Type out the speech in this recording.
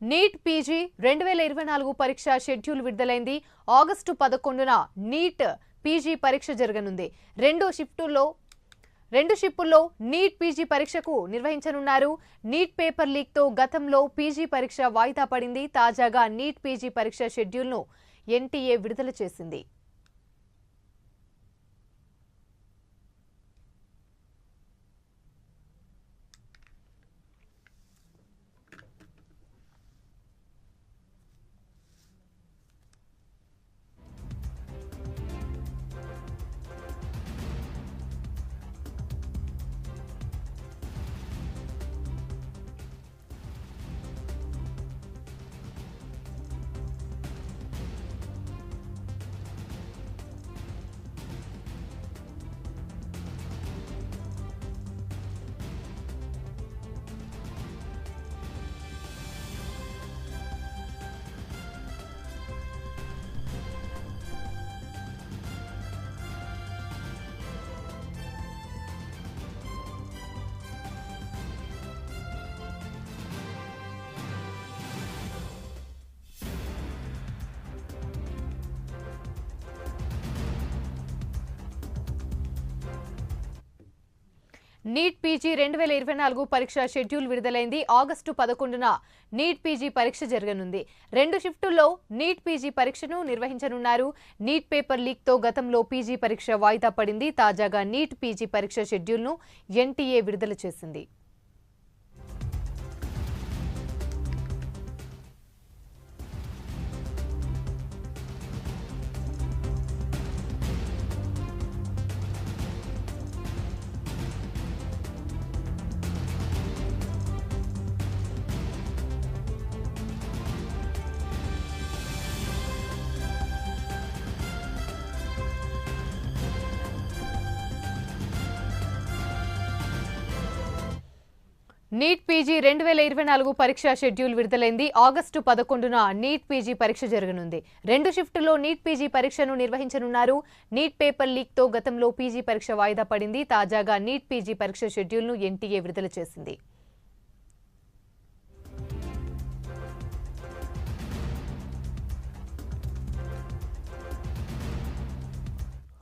NEET PG 2024 పరీక్ష schedule విడుదలైంది. August 11న NEET PG పరీక్ష జరగనుంది. రెండు షిప్పుల్లో నీట్ పీజీ పరీక్షకు నిర్వహించనున్నారు. నీట్ పేపర్ లీక్ తో గతంలో పీజీ పరీక్ష వాయిదా పడింది. తాజాగా నీట్ పీజీ పరీక్ష షెడ్యూల్ను ఎన్టీఏ విడుదల చేసింది. నీట్ పీజీ 2024 పరీక్ష షెడ్యూల్ విడుదలైంది. ఆగస్టు 11న నీట్ పీజీ పరీక్ష జరగనుంది. రెండు షిఫ్టుల్లో నీట్ పీజీ పరీక్షను నిర్వహించనున్నారు. నీట్ పేపర్ లీక్ తో గతంలో పీజీ పరీక్ష వాయిదా పడింది. తాజాగా నీట్ పీజీ పరీక్ష షెడ్యూల్ను ఎన్టీఏ విడుదల చేసింది. నీట్ పీజీ 2024 పరీక్ష షెడ్యూల్ విడుదలైంది. ఆగస్టు 11న నీట్ పీజీ పరీక్ష జరగనుంది. రెండు షిఫ్టుల్లో నీట్ పీజీ పరీక్షను నిర్వహించనున్నారు. నీట్ పేపర్ లీక్ తో గతంలో పీజీ పరీక్ష వాయిదా పడింది. తాజాగా నీట్ పీజీ పరీక్ష షెడ్యూల్ను ఎన్టీఏ విడుదల చేసింది.